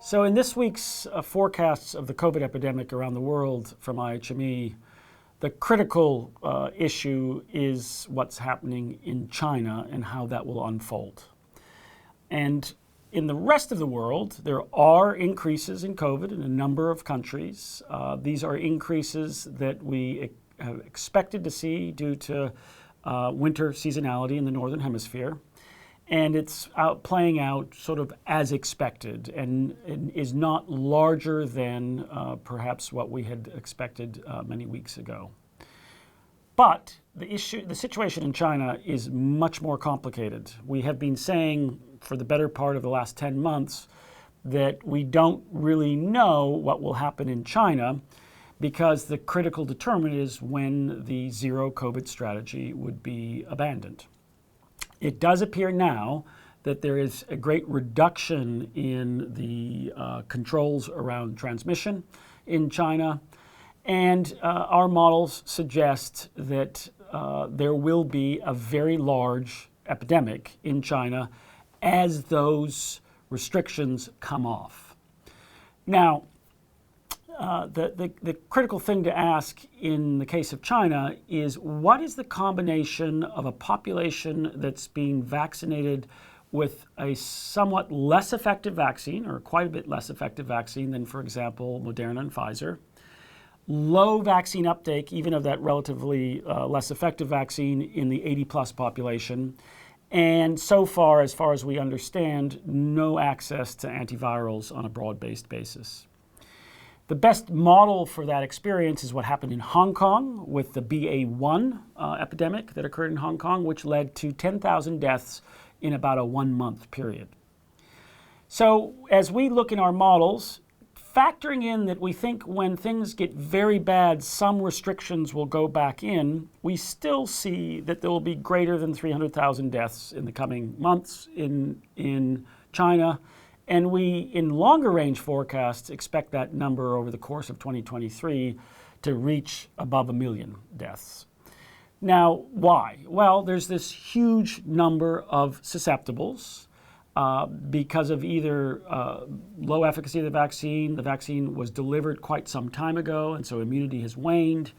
So in this week's forecasts of the COVID epidemic around the world from IHME, the critical issue is what's happening in China and how that will unfold. And in the rest of the world, there are increases in COVID in a number of countries. These are increases that we have expected to see due to winter seasonality in the Northern Hemisphere. And it's playing out sort of as expected and is not larger than perhaps what we had expected many weeks ago. But the situation in China is much more complicated. We have been saying for the better part of the last 10 months that we don't really know what will happen in China because the critical determinant is when the zero COVID strategy would be abandoned. It does appear now that there is a great reduction in the controls around transmission in China, and our models suggest that there will be a very large epidemic in China as those restrictions come off. Now, the critical thing to ask in the case of China is what is the combination of a population that's being vaccinated with a somewhat less effective vaccine, or quite a bit less effective vaccine than, for example, Moderna and Pfizer, low vaccine uptake, even of that relatively less effective vaccine in the 80-plus population, and so far as we understand, no access to antivirals on a broad-based basis. The best model for that experience is what happened in Hong Kong with the BA1 epidemic that occurred in Hong Kong, which led to 10,000 deaths in about a 1-month period. So as we look in our models, factoring in that we think when things get very bad, some restrictions will go back in, we still see that there will be greater than 300,000 deaths in the coming months in China. And we, in longer range forecasts, expect that number over the course of 2023 to reach above 1 million deaths. Now, why? Well, there's this huge number of susceptibles because of either low efficacy of the vaccine was delivered quite some time ago, and so immunity has waned,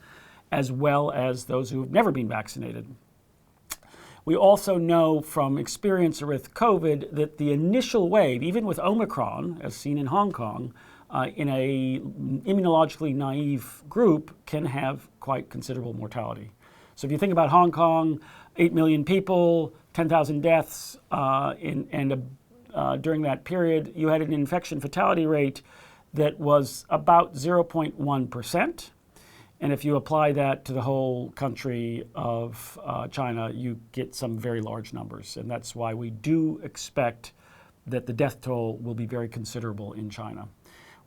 as well as those who have never been vaccinated. We also know from experience with COVID that the initial wave, even with Omicron, as seen in Hong Kong, in a immunologically naive group, can have quite considerable mortality. So if you think about Hong Kong, 8 million people, 10,000 deaths, during that period, you had an infection fatality rate that was about 0.1%. And if you apply that to the whole country of China, you get some very large numbers. And that's why we do expect that the death toll will be very considerable in China.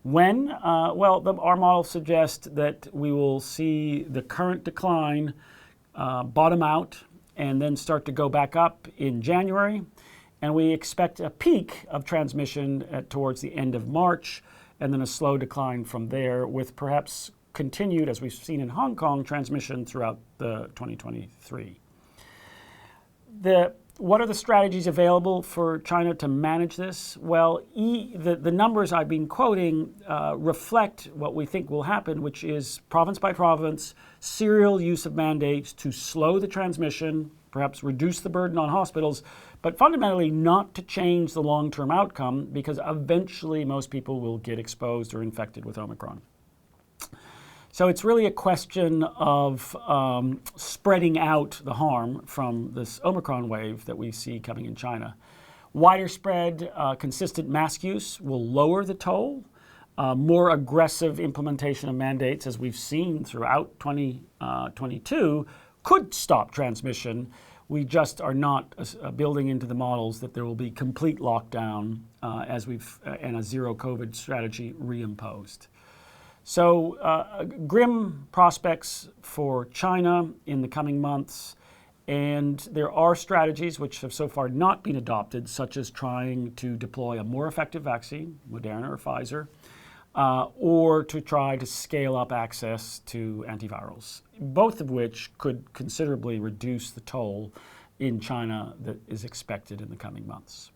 When? Our models suggest that we will see the current decline bottom out and then start to go back up in January. And we expect a peak of transmission towards the end of March, and then a slow decline from there with perhaps continued, as we've seen in Hong Kong, transmission throughout the 2023. What are the strategies available for China to manage this? Well, the numbers I've been quoting reflect what we think will happen, which is province by province, serial use of mandates to slow the transmission, perhaps reduce the burden on hospitals, but fundamentally not to change the long-term outcome because eventually most people will get exposed or infected with Omicron. So it's really a question of spreading out the harm from this Omicron wave that we see coming in China. Wider spread, consistent mask use will lower the toll. More aggressive implementation of mandates, as we've seen throughout 2022, could stop transmission. We just are not building into the models that there will be complete lockdown and a zero COVID strategy reimposed. So grim prospects for China in the coming months, and there are strategies which have so far not been adopted, such as trying to deploy a more effective vaccine, Moderna or Pfizer, or to try to scale up access to antivirals, both of which could considerably reduce the toll in China that is expected in the coming months.